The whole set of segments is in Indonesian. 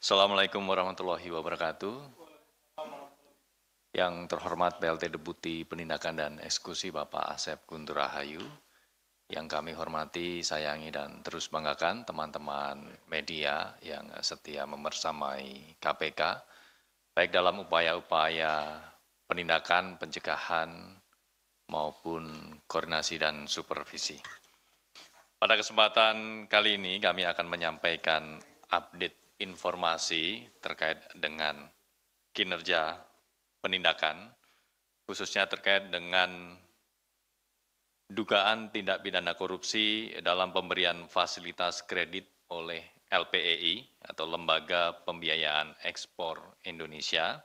Assalamualaikum warahmatullahi wabarakatuh. Yang terhormat PLT Deputi Penindakan dan Eksekusi Bapak Asep Guntur Rahayu, yang kami hormati, sayangi, dan terus banggakan teman-teman media yang setia membersamai KPK, baik dalam upaya-upaya penindakan, pencegahan, maupun koordinasi dan supervisi. Pada kesempatan kali ini kami akan menyampaikan update informasi terkait dengan kinerja penindakan, khususnya terkait dengan dugaan tindak pidana korupsi dalam pemberian fasilitas kredit oleh LPEI atau Lembaga Pembiayaan Ekspor Indonesia,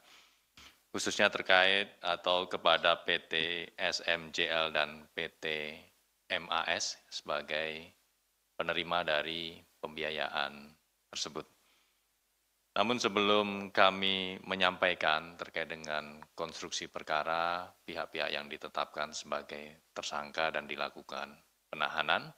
khususnya terkait atau kepada PT SMJL dan PT MAS sebagai penerima dari pembiayaan tersebut. Namun sebelum kami menyampaikan terkait dengan konstruksi perkara pihak-pihak yang ditetapkan sebagai tersangka dan dilakukan penahanan,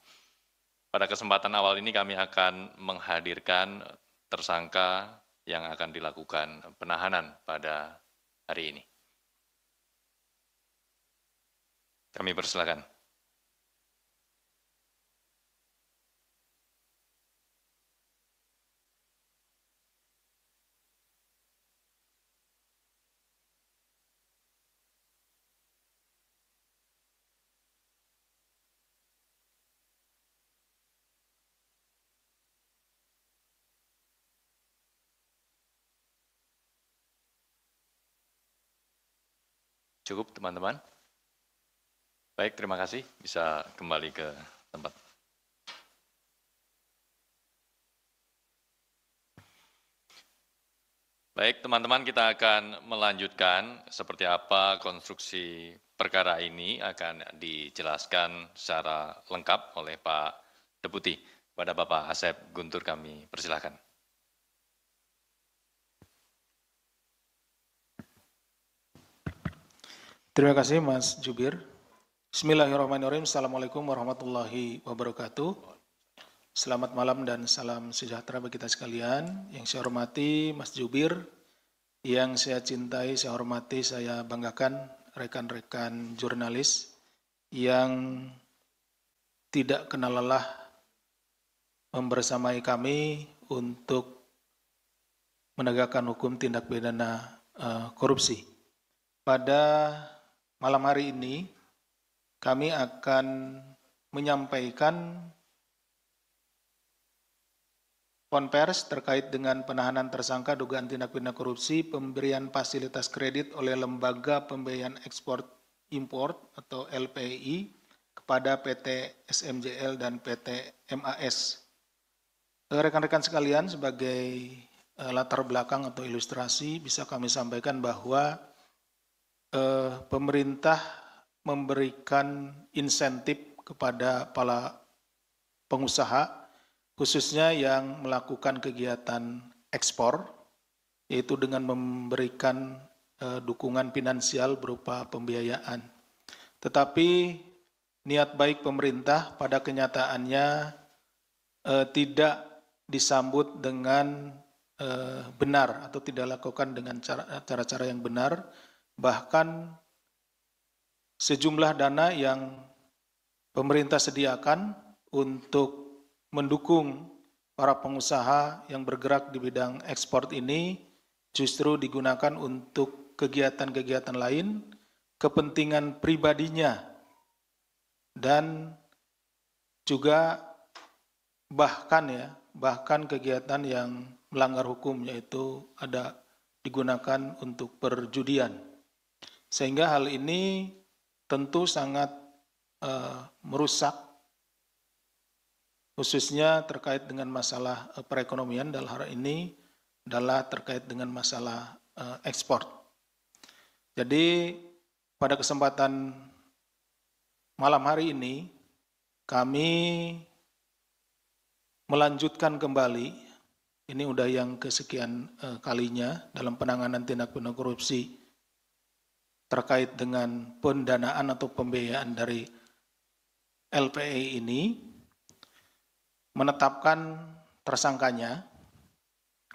pada kesempatan awal ini kami akan menghadirkan tersangka yang akan dilakukan penahanan pada hari ini. Kami persilakan. Cukup teman-teman? Baik, terima kasih. Bisa kembali ke tempat. Baik, teman-teman, kita akan melanjutkan seperti apa konstruksi perkara ini akan dijelaskan secara lengkap oleh Pak Deputi. Pada Bapak Asep Guntur kami persilahkan. Terima kasih Mas Jubir. Bismillahirrahmanirrahim. Assalamualaikum warahmatullahi wabarakatuh. Selamat malam dan salam sejahtera bagi kita sekalian. Yang saya hormati Mas Jubir, yang saya cintai, saya hormati, saya banggakan rekan-rekan jurnalis yang tidak kenal lelah membersamai kami untuk menegakkan hukum tindak pidana korupsi. Pada malam hari ini kami akan menyampaikan konvers terkait dengan penahanan tersangka dugaan tindak pidana korupsi pemberian fasilitas kredit oleh Lembaga Pembiayaan Ekspor Import atau LPI kepada PT SMJL dan PT MAS. Rekan-rekan sekalian, sebagai latar belakang atau ilustrasi bisa kami sampaikan bahwa pemerintah memberikan insentif kepada para pengusaha, khususnya yang melakukan kegiatan ekspor, yaitu dengan memberikan dukungan finansial berupa pembiayaan. Tetapi niat baik pemerintah pada kenyataannya tidak disambut dengan benar atau tidak dilakukan dengan cara-cara yang benar, bahkan sejumlah dana yang pemerintah sediakan untuk mendukung para pengusaha yang bergerak di bidang ekspor ini justru digunakan untuk kegiatan-kegiatan lain, kepentingan pribadinya, dan juga bahkan kegiatan yang melanggar hukum, yaitu ada digunakan untuk perjudian. Sehingga hal ini tentu sangat merusak, khususnya terkait dengan masalah perekonomian. Dalam hal ini adalah terkait dengan masalah ekspor. Jadi pada kesempatan malam hari ini kami melanjutkan kembali, ini udah yang kesekian kalinya dalam penanganan tindak pidana korupsi terkait dengan pendanaan atau pembiayaan dari LPI ini, menetapkan tersangkanya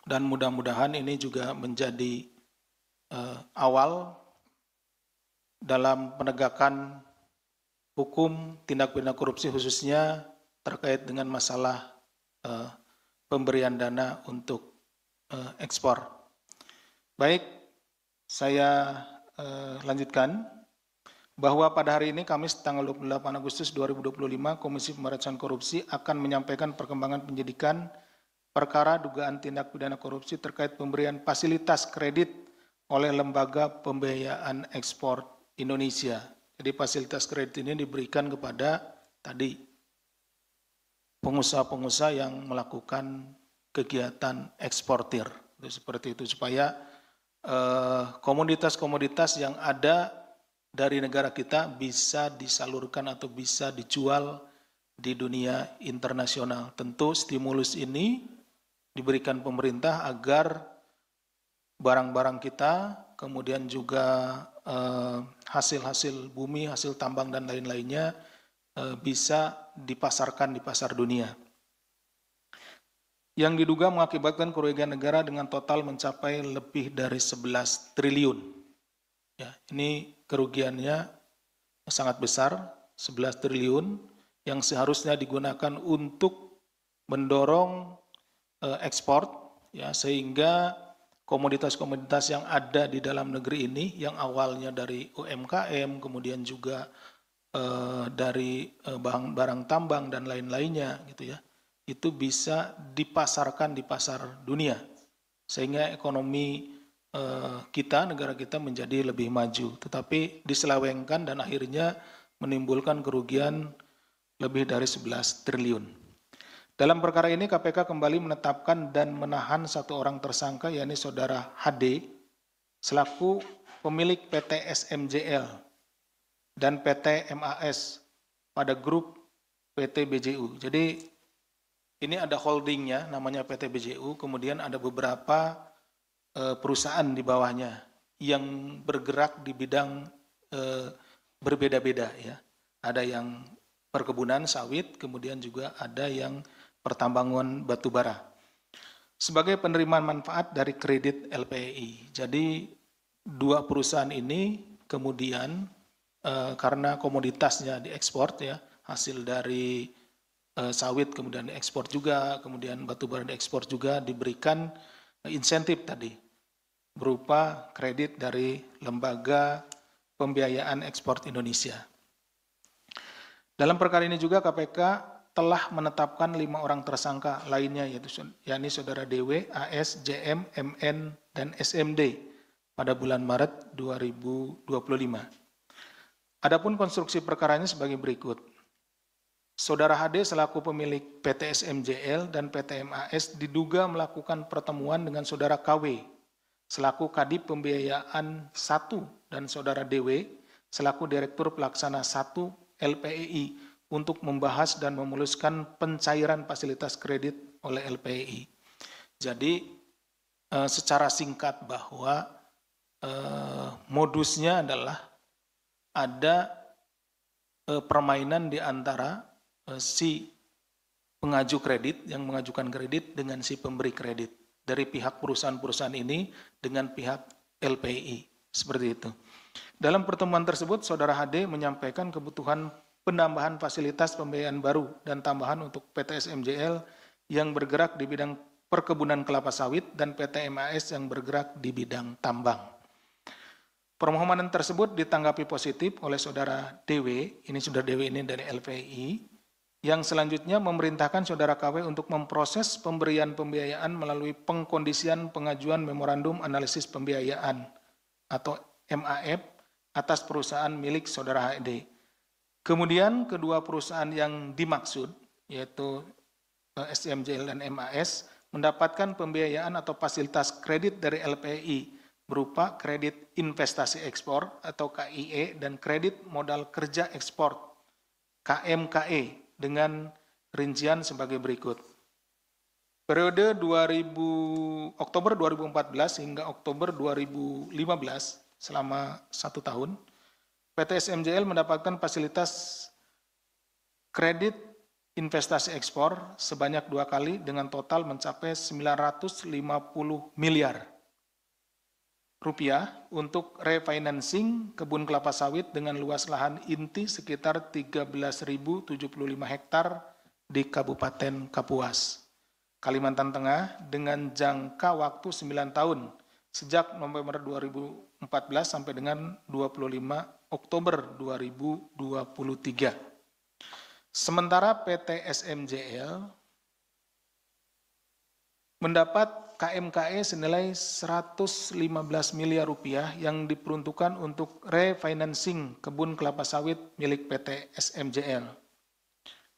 dan mudah-mudahan ini juga menjadi awal dalam penegakan hukum tindak pidana korupsi khususnya terkait dengan masalah pemberian dana untuk ekspor. Baik, saya lanjutkan bahwa pada hari ini Kamis tanggal 28 Agustus 2025 Komisi Pemberantasan Korupsi akan menyampaikan perkembangan penyidikan perkara dugaan tindak pidana korupsi terkait pemberian fasilitas kredit oleh Lembaga Pembiayaan Ekspor Indonesia. Jadi fasilitas kredit ini diberikan kepada tadi pengusaha-pengusaha yang melakukan kegiatan eksportir. Seperti itu supaya komoditas-komoditas yang ada dari negara kita bisa disalurkan atau bisa dijual di dunia internasional. Tentu stimulus ini diberikan pemerintah agar barang-barang kita, kemudian juga hasil-hasil bumi, hasil tambang dan lain-lainnya bisa dipasarkan di pasar dunia. Yang diduga mengakibatkan kerugian negara dengan total mencapai lebih dari 11 triliun. Ya, ini kerugiannya sangat besar, 11 triliun yang seharusnya digunakan untuk mendorong ekspor, ya, sehingga komoditas-komoditas yang ada di dalam negeri ini yang awalnya dari UMKM, kemudian juga dari barang tambang dan lain-lainnya, gitu ya, itu bisa dipasarkan di pasar dunia, sehingga ekonomi kita, negara kita menjadi lebih maju. Tetapi diselewengkan dan akhirnya menimbulkan kerugian lebih dari 11 triliun. Dalam perkara ini KPK kembali menetapkan dan menahan satu orang tersangka, yakni Saudara HD, selaku pemilik PT SMJL dan PT MAS pada grup PT BJU. Jadi ini ada holdingnya namanya PT BJU, kemudian ada beberapa perusahaan di bawahnya yang bergerak di bidang berbeda-beda, ya. Ada yang perkebunan sawit, kemudian juga ada yang pertambangan batu bara sebagai penerimaan manfaat dari kredit LPEI. Jadi dua perusahaan ini kemudian karena komoditasnya diekspor, ya, hasil dari sawit kemudian diekspor juga, kemudian batu bara diekspor juga, diberikan insentif tadi berupa kredit dari Lembaga Pembiayaan Ekspor Indonesia. Dalam perkara ini juga KPK telah menetapkan 5 orang tersangka lainnya, yakni Saudara DW, AS, JM, MN, dan SMD pada bulan Maret 2025. Adapun konstruksi perkaranya sebagai berikut. Saudara HD selaku pemilik PT SMJL dan PT MAS diduga melakukan pertemuan dengan Saudara KW selaku Kadip Pembiayaan 1 dan Saudara DW selaku Direktur Pelaksana 1 LPEI untuk membahas dan memuluskan pencairan fasilitas kredit oleh LPEI. Jadi secara singkat bahwa modusnya adalah ada permainan di antara si pengaju kredit yang mengajukan kredit dengan si pemberi kredit dari pihak perusahaan-perusahaan ini dengan pihak LPEI, seperti itu. Dalam pertemuan tersebut, Saudara HD menyampaikan kebutuhan penambahan fasilitas pembiayaan baru dan tambahan untuk PT SMJL yang bergerak di bidang perkebunan kelapa sawit dan PT MAS yang bergerak di bidang tambang. Permohonan tersebut ditanggapi positif oleh Saudara DW, ini Saudara DW ini dari LPI, yang selanjutnya memerintahkan Saudara KW untuk memproses pemberian pembiayaan melalui pengkondisian pengajuan memorandum analisis pembiayaan atau MAF atas perusahaan milik Saudara HD. Kemudian kedua perusahaan yang dimaksud, yaitu SMJL dan MAS, mendapatkan pembiayaan atau fasilitas kredit dari LPI berupa kredit investasi ekspor atau KIE dan kredit modal kerja ekspor KMKE dengan rincian sebagai berikut. Periode Oktober 2014 hingga Oktober 2015 selama 1 tahun, PT SMJL mendapatkan fasilitas kredit investasi ekspor sebanyak 2 kali dengan total mencapai 950 miliar rupiah untuk refinancing kebun kelapa sawit dengan luas lahan inti sekitar 13.075 hektar di Kabupaten Kapuas, Kalimantan Tengah dengan jangka waktu 9 tahun sejak November 2014 sampai dengan 25 Oktober 2023. Sementara PT SMJL mendapat KMKE senilai 115 miliar rupiah yang diperuntukkan untuk refinancing kebun kelapa sawit milik PT SMJL.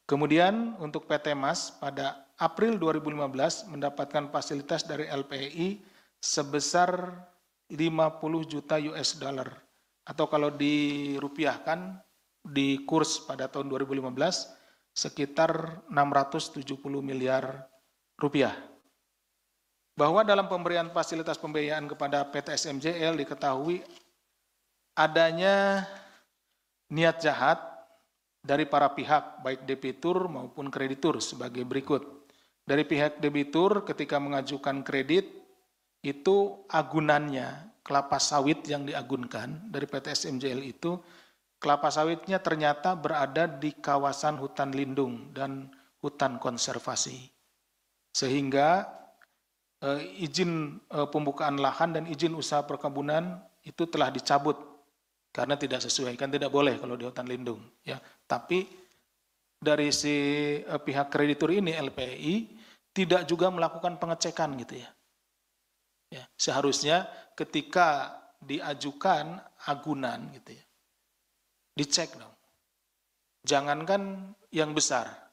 Kemudian untuk PT MAS pada April 2015 mendapatkan fasilitas dari LPI sebesar 50 juta US dollar atau kalau dirupiahkan di kurs pada tahun 2015 sekitar 670 miliar rupiah. Bahwa dalam pemberian fasilitas pembiayaan kepada PT SMJL diketahui adanya niat jahat dari para pihak baik debitur maupun kreditur sebagai berikut. Dari pihak debitur ketika mengajukan kredit itu agunannya kelapa sawit yang diagunkan dari PT SMJL itu kelapa sawitnya ternyata berada di kawasan hutan lindung dan hutan konservasi. Sehingga izin pembukaan lahan dan izin usaha perkebunan itu telah dicabut karena tidak sesuai, kan tidak boleh kalau di hutan lindung. Ya. Tapi dari si pihak kreditur ini LPI tidak juga melakukan pengecekan gitu ya. Ya, seharusnya ketika diajukan agunan gitu ya, dicek dong. Jangankan yang besar,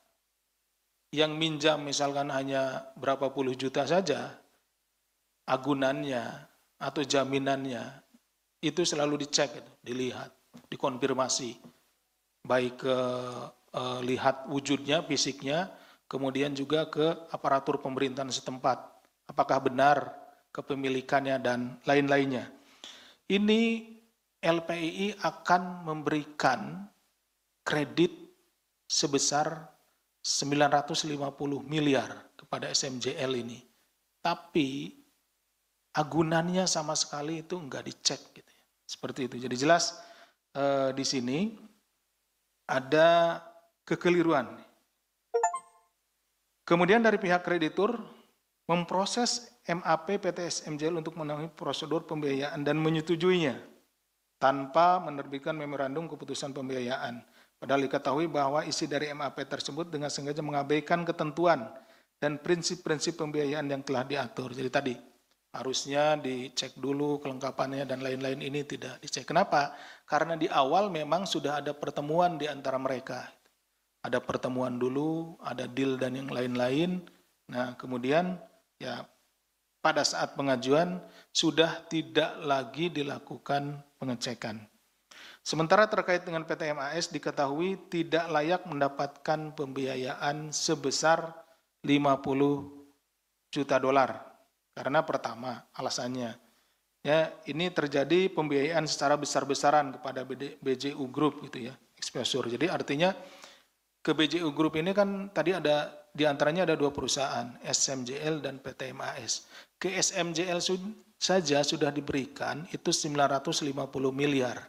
yang minjam misalkan hanya berapa puluh juta saja, agunannya atau jaminannya itu selalu dicek, dilihat, dikonfirmasi, baik ke lihat wujudnya, fisiknya, kemudian juga ke aparatur pemerintahan setempat, apakah benar kepemilikannya dan lain-lainnya. Ini LPI akan memberikan kredit sebesar 950 miliar kepada SMJL ini. Tapi agunannya sama sekali itu enggak dicek gitu ya. Seperti itu. Jadi jelas di sini ada kekeliruan. Kemudian dari pihak kreditur memproses MAP PT SMJL untuk memenuhi prosedur pembiayaan dan menyetujuinya tanpa menerbitkan memorandum keputusan pembiayaan. Padahal diketahui bahwa isi dari MAP tersebut dengan sengaja mengabaikan ketentuan dan prinsip-prinsip pembiayaan yang telah diatur. Jadi tadi harusnya dicek dulu kelengkapannya dan lain-lain, ini tidak dicek. Kenapa? Karena di awal memang sudah ada pertemuan di antara mereka. Ada pertemuan dulu, ada deal dan yang lain-lain. Nah kemudian ya pada saat pengajuan sudah tidak lagi dilakukan pengecekan. Sementara terkait dengan PT MAS diketahui tidak layak mendapatkan pembiayaan sebesar 50 juta dolar. Karena pertama alasannya, ya ini terjadi pembiayaan secara besar-besaran kepada BJU Group gitu ya, exposure. Jadi artinya ke BJU Group ini kan tadi ada diantaranya ada 2 perusahaan, SMJL dan PT MAS. Ke SMJL saja sudah diberikan itu 950 miliar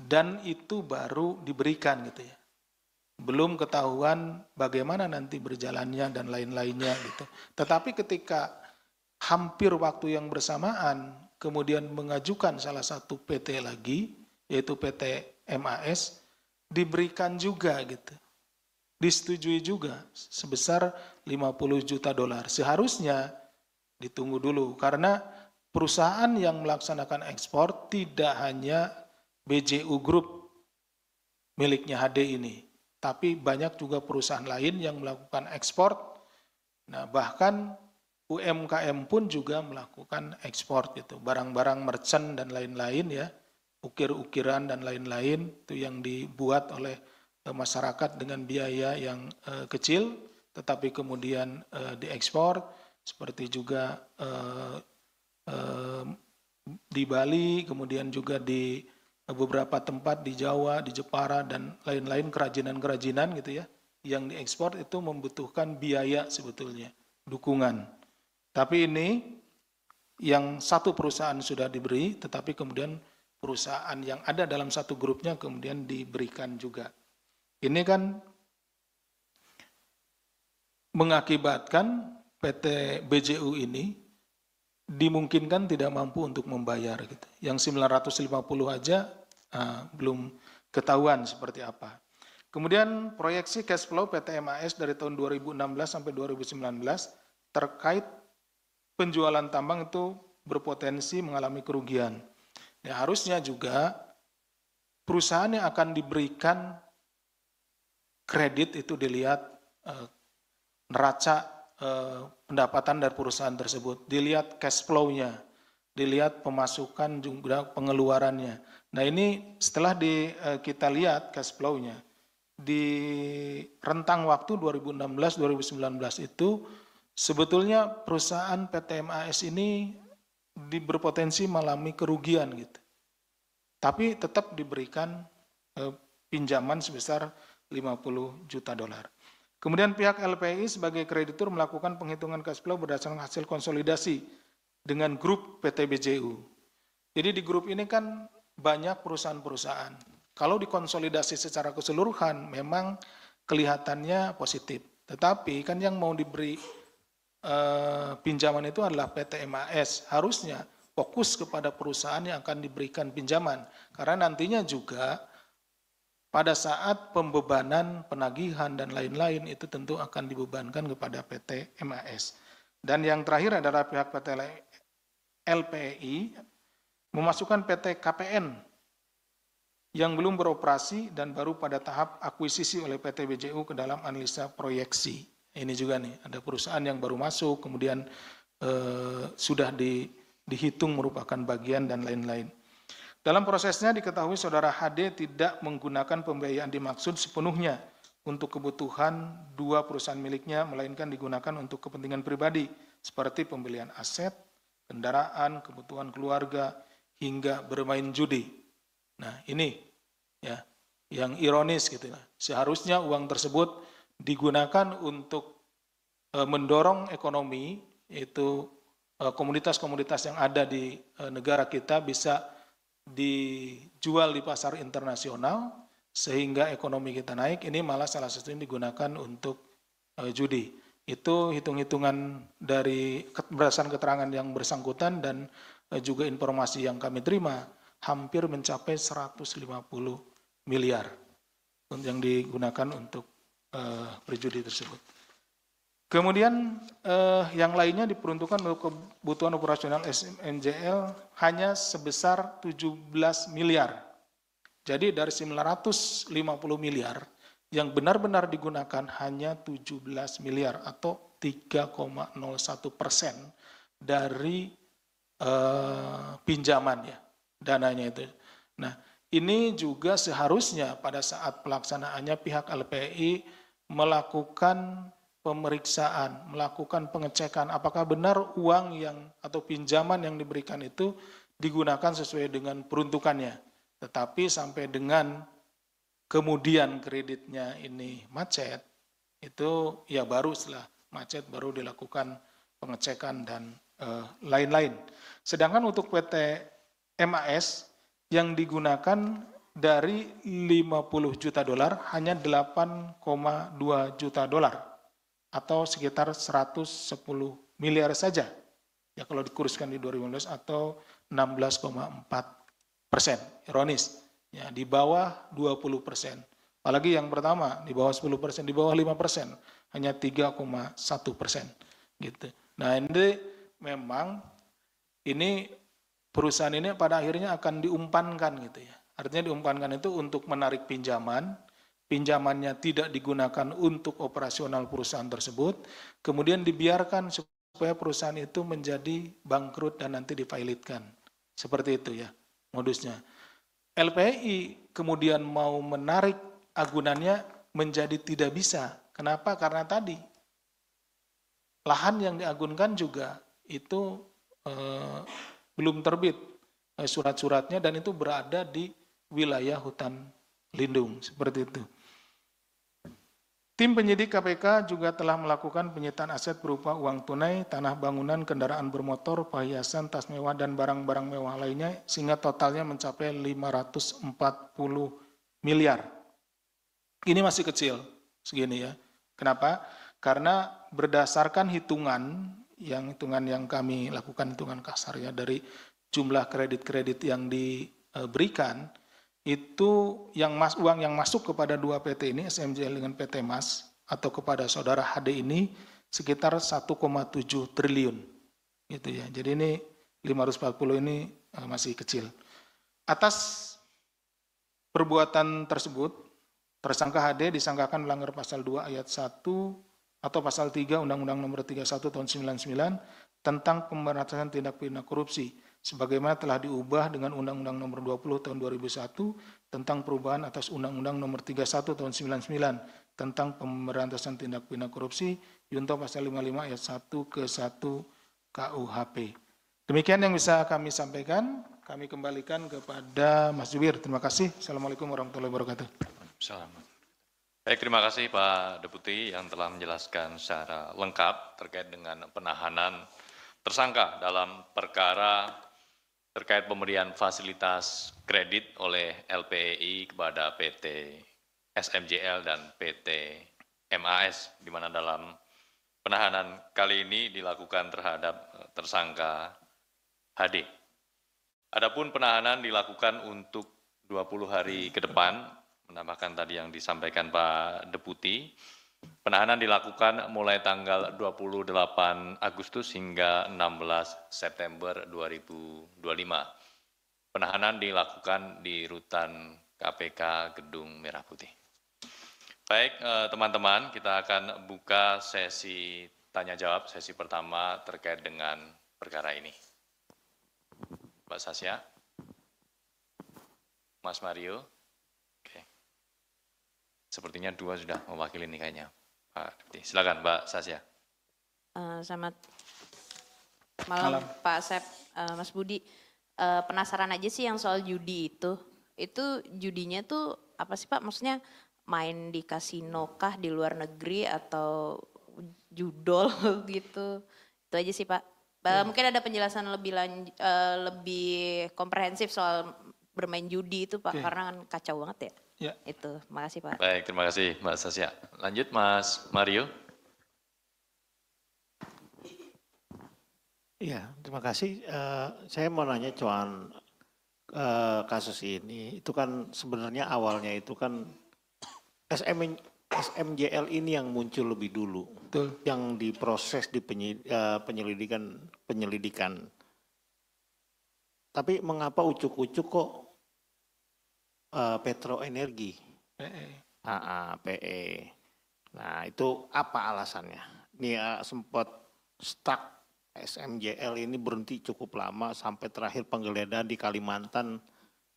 dan itu baru diberikan gitu ya. Belum ketahuan bagaimana nanti berjalannya dan lain-lainnya gitu. Tetapi ketika hampir waktu yang bersamaan kemudian mengajukan salah satu PT lagi yaitu PT MAS diberikan juga gitu. Disetujui juga sebesar 50 juta dolar. Seharusnya ditunggu dulu karena perusahaan yang melaksanakan ekspor tidak hanya BJU Group miliknya HD ini, tapi banyak juga perusahaan lain yang melakukan ekspor. Nah, bahkan UMKM pun juga melakukan ekspor gitu, barang-barang merchant dan lain-lain ya, ukir-ukiran dan lain-lain itu yang dibuat oleh masyarakat dengan biaya yang kecil, tetapi kemudian diekspor. Seperti juga di Bali, kemudian juga di beberapa tempat di Jawa, di Jepara, dan lain-lain kerajinan-kerajinan gitu ya. yang diekspor itu membutuhkan biaya sebetulnya, dukungan. Tapi ini yang satu perusahaan sudah diberi, tetapi kemudian perusahaan yang ada dalam satu grupnya kemudian diberikan juga. Ini kan mengakibatkan PT BJU ini dimungkinkan tidak mampu untuk membayar gitu. Yang 950 aja belum ketahuan seperti apa. Kemudian proyeksi cash flow PT MAS dari tahun 2016 sampai 2019 terkait penjualan tambang itu berpotensi mengalami kerugian. Ya, harusnya juga perusahaan yang akan diberikan kredit itu dilihat neraca pendapatan dari perusahaan tersebut, dilihat cash flow-nya, dilihat pemasukan juga pengeluarannya. Nah ini setelah kita lihat cash flow-nya, di rentang waktu 2016-2019 itu sebetulnya perusahaan PT MAS ini berpotensi mengalami kerugian gitu. Tapi tetap diberikan pinjaman sebesar 50 juta dolar. Kemudian pihak LPI sebagai kreditur melakukan penghitungan cash flow berdasarkan hasil konsolidasi dengan grup PT BJU. Jadi di grup ini kan banyak perusahaan-perusahaan. Kalau dikonsolidasi secara keseluruhan memang kelihatannya positif. Tetapi kan yang mau diberi pinjaman itu adalah PT MAS. Harusnya fokus kepada perusahaan yang akan diberikan pinjaman. Karena nantinya juga pada saat pembebanan, penagihan, dan lain-lain itu tentu akan dibebankan kepada PT MAS. Dan yang terakhir adalah pihak PT LPI memasukkan PT KPN yang belum beroperasi dan baru pada tahap akuisisi oleh PT BJU ke dalam analisa proyeksi. Ini juga nih, ada perusahaan yang baru masuk, kemudian sudah dihitung merupakan bagian dan lain-lain. Dalam prosesnya diketahui saudara HD tidak menggunakan pembiayaan dimaksud sepenuhnya untuk kebutuhan dua perusahaan miliknya, melainkan digunakan untuk kepentingan pribadi, seperti pembelian aset, kendaraan, kebutuhan keluarga, hingga bermain judi. Nah ini ya yang ironis gitu. Seharusnya uang tersebut digunakan untuk mendorong ekonomi, yaitu komoditas-komoditas yang ada di negara kita bisa dijual di pasar internasional sehingga ekonomi kita naik. Ini malah salah satunya digunakan untuk judi. Itu hitung-hitungan dari berdasarkan keterangan yang bersangkutan dan juga informasi yang kami terima hampir mencapai 150 miliar yang digunakan untuk berjudi tersebut. Kemudian yang lainnya diperuntukkan untuk kebutuhan operasional SMNJL hanya sebesar 17 miliar. Jadi dari 950 miliar yang benar-benar digunakan hanya 17 miliar atau 3,01% dari pinjaman ya, dananya itu. Nah, ini juga seharusnya pada saat pelaksanaannya pihak LPI melakukan pemeriksaan, melakukan pengecekan apakah benar uang yang atau pinjaman yang diberikan itu digunakan sesuai dengan peruntukannya. Tetapi sampai dengan kemudian kreditnya ini macet, itu ya baru setelah macet baru dilakukan pengecekan dan lain-lain. Sedangkan untuk PT MAS yang digunakan dari 50 juta dolar hanya 8,2 juta dolar atau sekitar 110 miliar saja. Ya kalau dikuruskan di 2015 atau 16,4%. Ironis, ya di bawah 20%. Apalagi yang pertama di bawah 10%, di bawah 5%, hanya 3,1% gitu. Nah, ini memang ini perusahaan ini pada akhirnya akan diumpankan gitu ya. Artinya diumpankan itu untuk menarik pinjaman, pinjamannya tidak digunakan untuk operasional perusahaan tersebut, kemudian dibiarkan supaya perusahaan itu menjadi bangkrut dan nanti difailitkan. Seperti itu ya modusnya. LPI kemudian mau menarik agunannya menjadi tidak bisa. Kenapa? Karena tadi lahan yang diagunkan juga itu belum terbit surat-suratnya dan itu berada di wilayah hutan lindung seperti itu. Tim penyidik KPK juga telah melakukan penyitaan aset berupa uang tunai, tanah bangunan, kendaraan bermotor, perhiasan, tas mewah, dan barang-barang mewah lainnya sehingga totalnya mencapai 540 miliar. Ini masih kecil, segini ya. Kenapa? Karena berdasarkan hitungan yang kami lakukan, hitungan kasar ya, dari jumlah kredit-kredit yang diberikan, itu uang yang masuk kepada dua PT ini, SMJL dengan PT Mas, atau kepada saudara HD ini sekitar 1,7 triliun. Gitu ya. Jadi ini 540 ini masih kecil. Atas perbuatan tersebut, tersangka HD disangkakan melanggar pasal 2 ayat 1 atau pasal 3 Undang-Undang Nomor 31 Tahun 99 tentang pemberantasan tindak pidana korupsi sebagaimana telah diubah dengan Undang-Undang Nomor 20 Tahun 2001 tentang perubahan atas Undang-Undang Nomor 31 Tahun 99 tentang pemberantasan tindak pidana korupsi junto pasal 55 ayat 1 ke 1 KUHP. Demikian yang bisa kami sampaikan. Kami kembalikan kepada Mas Jubir. Terima kasih. Assalamualaikum warahmatullahi wabarakatuh. Assalamualaikum. Baik, terima kasih Pak Deputi yang telah menjelaskan secara lengkap terkait dengan penahanan tersangka dalam perkara terkait pemberian fasilitas kredit oleh LPEI kepada PT SMJL dan PT MAS, di mana dalam penahanan kali ini dilakukan terhadap tersangka HD. Adapun penahanan dilakukan untuk 20 hari ke depan, menambahkan tadi yang disampaikan Pak Deputi, penahanan dilakukan mulai tanggal 28 Agustus hingga 16 September 2025. Penahanan dilakukan di rutan KPK Gedung Merah Putih. Baik, teman-teman, kita akan buka sesi tanya-jawab, sesi pertama terkait dengan perkara ini. Mbak Sasya, Mas Mario. Sepertinya dua sudah mewakili ini kayaknya. Silakan Mbak Sasya. Selamat malam Pak Asep, Mas Budi. Penasaran aja sih yang soal judi itu. Itu judinya tuh apa sih Pak? Maksudnya main di kasino kah di luar negeri atau judol gitu? Itu aja sih Pak. Mungkin ada penjelasan lebih komprehensif soal bermain judi itu Pak, karena kan kacau banget ya. Ya. Itu, makasih Pak. Baik, terima kasih Mbak Sasya. Lanjut Mas Mario. Iya, terima kasih. Saya mau nanya soal kasus ini. Itu kan sebenarnya awalnya itu kan SMJL ini yang muncul lebih dulu. Betul. Yang diproses di penyelidikan. Tapi mengapa ucuk-ucuk kok Petroenergi, PE. Nah itu apa alasannya? Ini sempat stuck SMJL ini berhenti cukup lama sampai terakhir penggeledahan di Kalimantan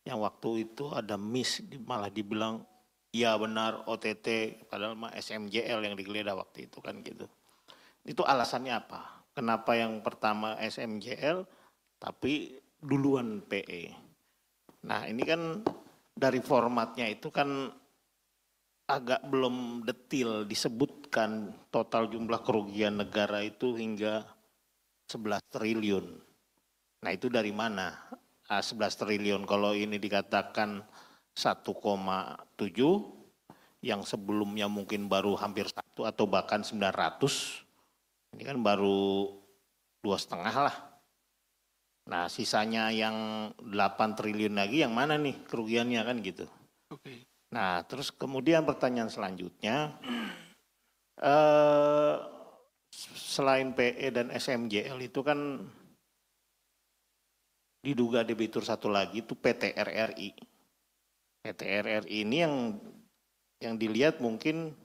yang waktu itu ada miss malah dibilang iya benar OTT padahal mah SMJL yang digeledah waktu itu kan gitu. Itu alasannya apa? Kenapa yang pertama SMJL tapi duluan PE? Nah ini kan dari formatnya itu kan agak belum detil disebutkan total jumlah kerugian negara itu hingga 11 triliun. Nah itu dari mana 11 triliun? Kalau ini dikatakan 1,7 yang sebelumnya mungkin baru hampir 1 atau bahkan 900, ini kan baru 2,5 lah. Nah sisanya yang 8 triliun lagi yang mana nih kerugiannya kan gitu. Oke. Nah terus kemudian pertanyaan selanjutnya, selain PE dan SMJL itu kan diduga debitur satu lagi itu PT RRI. PT RRI ini yang dilihat mungkin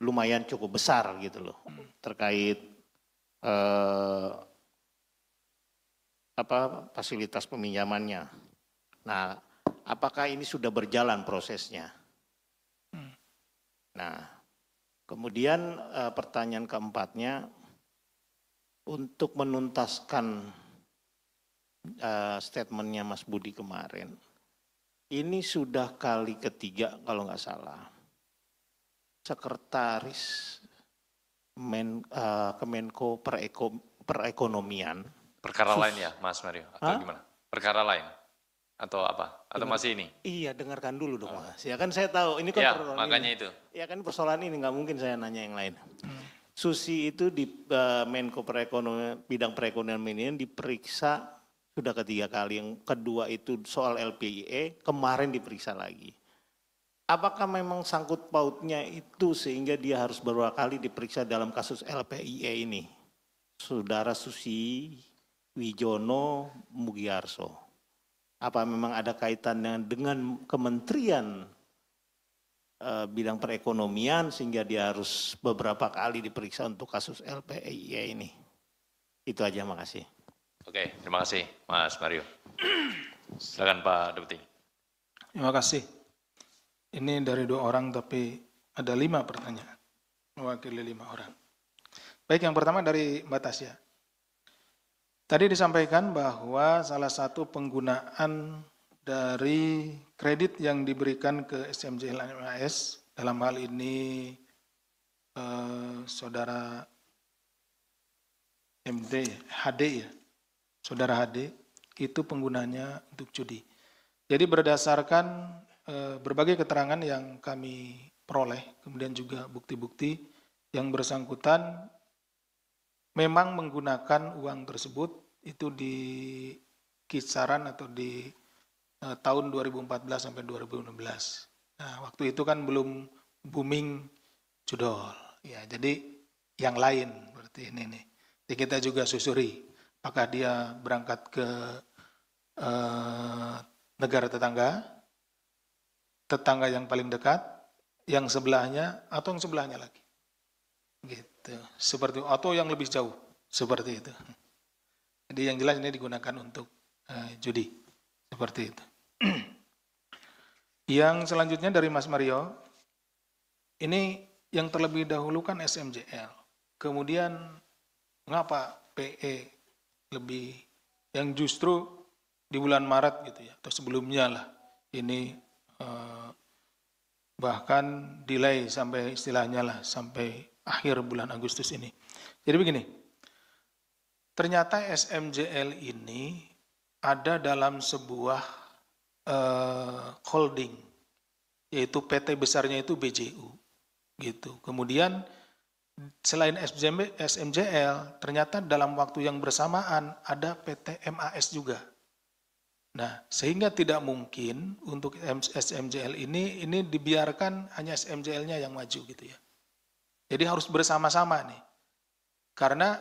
lumayan cukup besar gitu loh terkait fasilitas peminjamannya. Nah, apakah ini sudah berjalan prosesnya? Nah, kemudian pertanyaan keempatnya, untuk menuntaskan statementnya Mas Budi kemarin, ini sudah kali ketiga kalau nggak salah. Sekretaris Kemenko Perekonomian. Perkara lain ya, Mas Mario? Atau Hah? gimana? Perkara lain? Atau apa? Atau masih ini? Iya, dengarkan dulu dong Mas. Ya kan saya tahu ini kan Ya, persoalan makanya ini. itu. Ya kan persoalan ini nggak mungkin saya nanya yang lain. Susi itu di Menko Perekonomian, bidang perekonomian diperiksa sudah ketiga kali. Yang kedua itu soal LPIE, kemarin diperiksa lagi. Apakah memang sangkut pautnya itu sehingga dia harus beberapa kali diperiksa dalam kasus LPIE ini? Saudara Susi Wijono Mugiarso. Apa memang ada kaitannya dengan kementerian bidang perekonomian sehingga dia harus beberapa kali diperiksa untuk kasus LPIE ini? Itu aja, makasih. Oke, terima kasih Mas Mario. Silakan Pak Deputi. Terima kasih. Ini dari 2 orang tapi ada 5 pertanyaan. Mewakili 5 orang. Baik, yang pertama dari Mbak Tasya. Tadi disampaikan bahwa salah satu penggunaan dari kredit yang diberikan ke SMJL MAS, dalam hal ini saudara HD ya, saudara HD, itu penggunanya untuk judi. Jadi berdasarkan berbagai keterangan yang kami peroleh, kemudian juga bukti-bukti yang bersangkutan memang menggunakan uang tersebut itu di kisaran atau di tahun 2014 sampai 2016. Nah, waktu itu kan belum booming judol. Ya, jadi yang lain seperti ini nih. Jadi kita juga susuri apakah dia berangkat ke negara tetangga yang paling dekat, yang sebelahnya atau yang sebelahnya lagi. Gitu, seperti atau yang lebih jauh, seperti itu. Jadi yang jelas ini digunakan untuk judi, seperti itu. Yang selanjutnya dari Mas Mario, ini yang terlebih dahulu kan SMJL, kemudian mengapa PE lebih, yang justru di bulan Maret gitu ya, atau sebelumnya lah, ini bahkan delay sampai istilahnya lah, sampai akhir bulan Agustus ini. Jadi begini, ternyata SMJL ini ada dalam sebuah holding, yaitu PT besarnya itu BJU, gitu. Kemudian selain SMJL, ternyata dalam waktu yang bersamaan ada PT MAS juga. Nah, sehingga tidak mungkin untuk SMJL ini dibiarkan hanya SMJL-nya yang maju gitu ya. Jadi harus bersama-sama nih, karena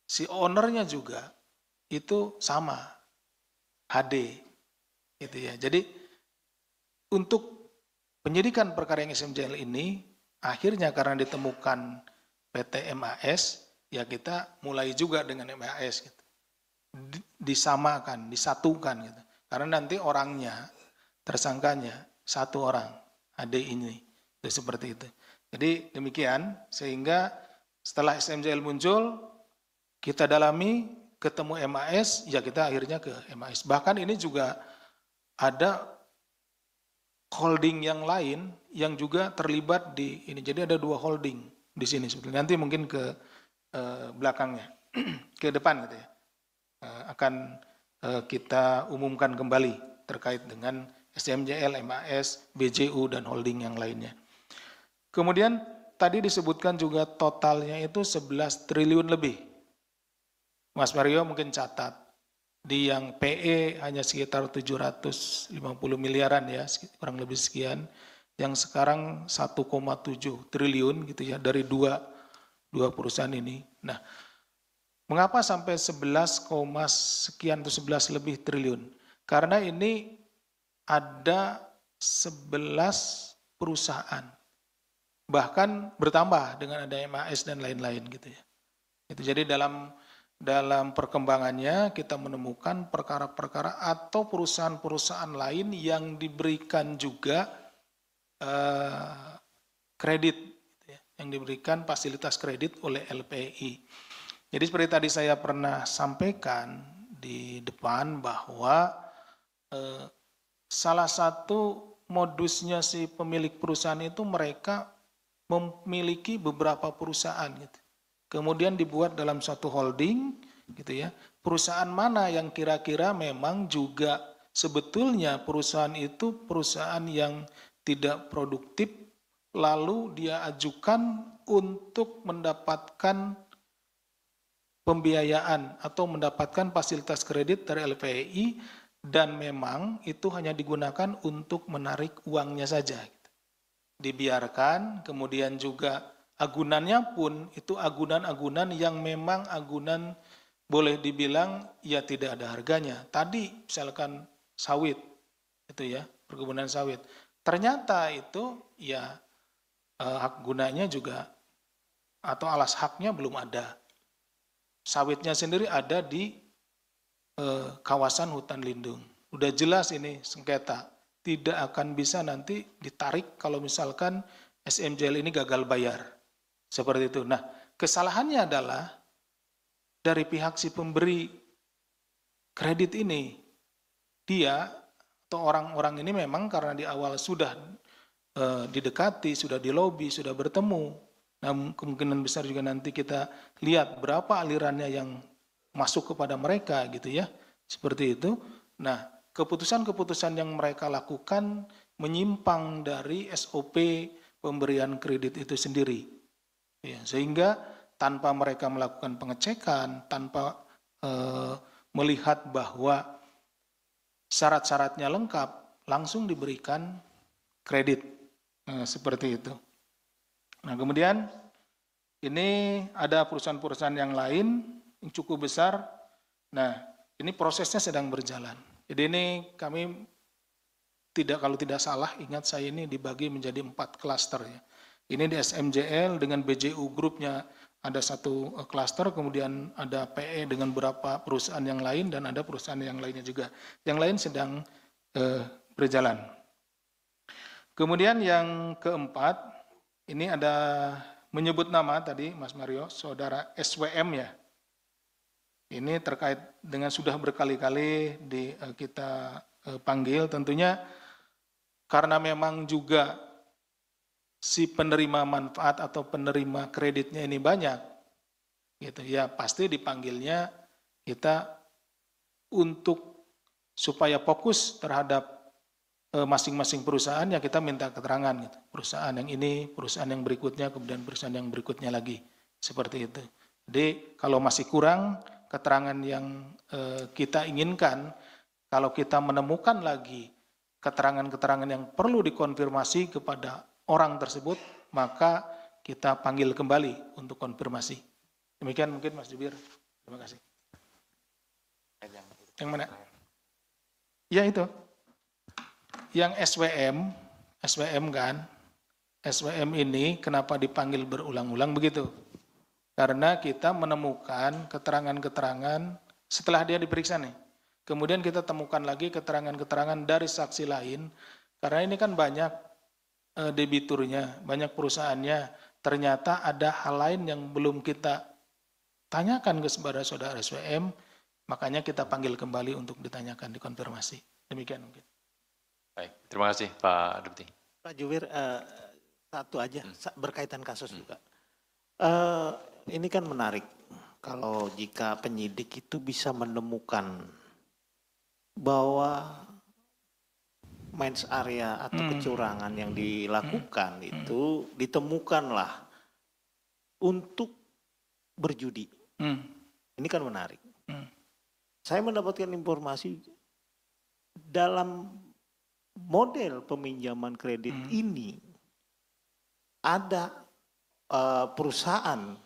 si ownernya juga itu sama, HD, gitu ya. Jadi untuk penyidikan perkara yang SMJL ini, akhirnya karena ditemukan PT MAS, ya kita mulai juga dengan MAS, gitu. Disamakan, disatukan, gitu. Karena nanti orangnya, tersangkanya satu orang, HD ini, itu seperti itu. Jadi demikian, sehingga setelah SMJL muncul, kita dalami, ketemu MAS, ya kita akhirnya ke MAS. Bahkan ini juga ada holding yang lain yang juga terlibat di ini. Jadi ada 2 holding di sini sebetulnya. Nanti mungkin ke belakangnya, ke depan gitu ya. Akan kita umumkan kembali terkait dengan SMJL, MAS, BJU, dan holding yang lainnya. Kemudian tadi disebutkan juga totalnya itu 11 triliun lebih. Mas Mario mungkin catat, di yang PE hanya sekitar 750 miliaran ya, kurang lebih sekian. Yang sekarang 1,7 triliun gitu ya, dari dua perusahaan ini. Nah, mengapa sampai 11, sekian atau 11 lebih triliun? Karena ini ada 11 perusahaan. Bahkan bertambah dengan ada MAS dan lain-lain gitu ya. Itu jadi dalam perkembangannya kita menemukan perkara-perkara atau perusahaan-perusahaan lain yang diberikan juga kredit, gitu ya, yang diberikan fasilitas kredit oleh LPI. Jadi seperti tadi saya pernah sampaikan di depan bahwa salah satu modusnya si pemilik perusahaan itu mereka memiliki beberapa perusahaan gitu. Kemudian dibuat dalam satu holding gitu ya. Perusahaan mana yang kira-kira memang juga sebetulnya perusahaan itu perusahaan yang tidak produktif, lalu dia ajukan untuk mendapatkan pembiayaan atau mendapatkan fasilitas kredit dari LPI dan memang itu hanya digunakan untuk menarik uangnya saja. Dibiarkan, kemudian juga agunannya pun itu agunan-agunan yang memang agunan boleh dibilang ya tidak ada harganya. Tadi misalkan sawit, itu ya, perkebunan sawit. Ternyata itu ya hak gunanya juga atau alas haknya belum ada. Sawitnya sendiri ada di kawasan hutan lindung. Udah jelas ini sengketa. Tidak akan bisa nanti ditarik kalau misalkan SMJL ini gagal bayar. Seperti itu. Nah, kesalahannya adalah dari pihak si pemberi kredit ini, dia atau orang-orang ini memang karena di awal sudah didekati, sudah dilobi, sudah bertemu. Nah, kemungkinan besar juga nanti kita lihat berapa alirannya yang masuk kepada mereka gitu ya. Seperti itu. Nah, keputusan-keputusan yang mereka lakukan menyimpang dari SOP pemberian kredit itu sendiri. Ya, sehingga tanpa mereka melakukan pengecekan, tanpa melihat bahwa syarat-syaratnya lengkap, langsung diberikan kredit. Seperti itu. Nah, kemudian ini ada perusahaan-perusahaan yang lain yang cukup besar. Nah, ini prosesnya sedang berjalan. Jadi ini kami kalau tidak salah, ingat saya ini dibagi menjadi 4 klaster ya. Ini di SMJL dengan BJU grupnya ada satu klaster, kemudian ada PE dengan beberapa perusahaan yang lain dan ada perusahaan yang lainnya juga. Yang lain sedang berjalan. Kemudian yang keempat, ini ada menyebut nama tadi Mas Mario, saudara SWM ya. Ini terkait dengan sudah berkali-kali kita panggil, tentunya karena memang juga si penerima manfaat atau penerima kreditnya ini banyak, gitu ya, pasti dipanggilnya kita untuk supaya fokus terhadap masing-masing perusahaan ya kita minta keterangan gitu. Perusahaan yang ini, perusahaan yang berikutnya, kemudian perusahaan yang berikutnya lagi, seperti itu. Jadi kalau masih kurang keterangan yang kita inginkan, kalau kita menemukan lagi keterangan-keterangan yang perlu dikonfirmasi kepada orang tersebut, maka kita panggil kembali untuk konfirmasi. Demikian mungkin Mas Jubir. Terima kasih. Yang mana? Ya itu. Yang SWM kan, SWM ini kenapa dipanggil berulang-ulang begitu? Karena kita menemukan keterangan-keterangan setelah dia diperiksa nih. Kemudian kita temukan lagi keterangan-keterangan dari saksi lain, karena ini kan banyak debiturnya, banyak perusahaannya. Ternyata ada hal lain yang belum kita tanyakan kepada saudara SWM, makanya kita panggil kembali untuk ditanyakan, dikonfirmasi. Demikian mungkin. Baik, terima kasih Pak Deputi. Pak Jubir, satu aja berkaitan kasus juga. Ini kan menarik kalau jika penyidik itu bisa menemukan bahwa mens area atau kecurangan yang dilakukan itu ditemukanlah untuk berjudi. Ini kan menarik. Saya mendapatkan informasi dalam model peminjaman kredit ini ada perusahaan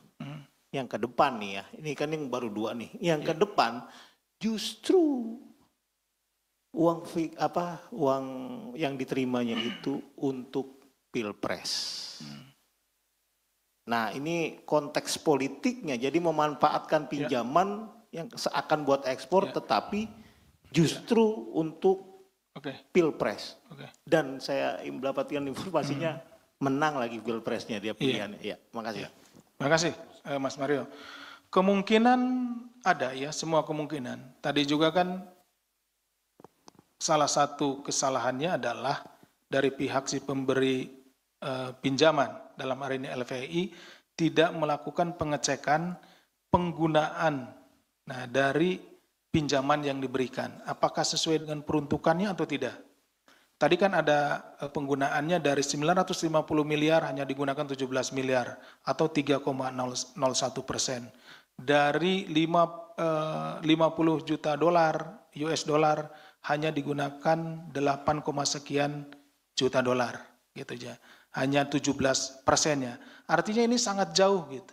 yang ke depan nih ya, ini kan yang baru 2 nih, yang ke depan justru uang yang diterimanya itu untuk pilpres. Nah ini konteks politiknya, jadi memanfaatkan pinjaman yang seakan buat ekspor, tetapi justru untuk pilpres. Dan saya mendapatkan informasinya menang lagi pilpresnya dia pilihannya. Ya, makasih. Terima kasih Mas Mario. Kemungkinan ada ya, semua kemungkinan. Tadi juga kan salah satu kesalahannya adalah dari pihak si pemberi pinjaman, dalam hari ini LPI, tidak melakukan pengecekan penggunaan dari pinjaman yang diberikan. Apakah sesuai dengan peruntukannya atau tidak? Tadi kan ada penggunaannya dari 950 miliar hanya digunakan 17 miliar atau 3,01%. Dari 50 juta dolar US dollar hanya digunakan 8, sekian juta dolar gitu aja. Hanya 17%-nya. Artinya ini sangat jauh gitu.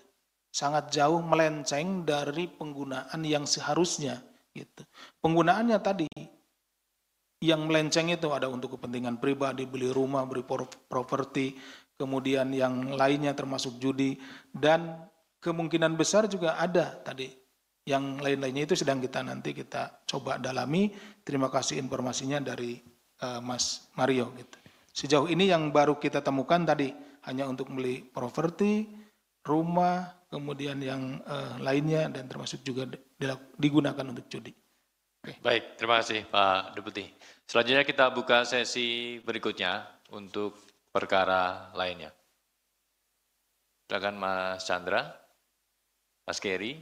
Sangat jauh melenceng dari penggunaan yang seharusnya gitu. Penggunaannya tadi yang melenceng itu ada untuk kepentingan pribadi, beli rumah, beli properti, kemudian yang lainnya termasuk judi, dan kemungkinan besar juga ada tadi. Yang lain-lainnya itu sedang nanti kita coba dalami. Terima kasih informasinya dari Mas Mario. Gitu. Sejauh ini yang baru kita temukan tadi hanya untuk beli properti, rumah, kemudian yang lainnya dan termasuk juga digunakan untuk judi. Oke. Baik, terima kasih Pak Deputi. Selanjutnya kita buka sesi berikutnya untuk perkara lainnya. Silakan Mas Chandra, Mas Keri.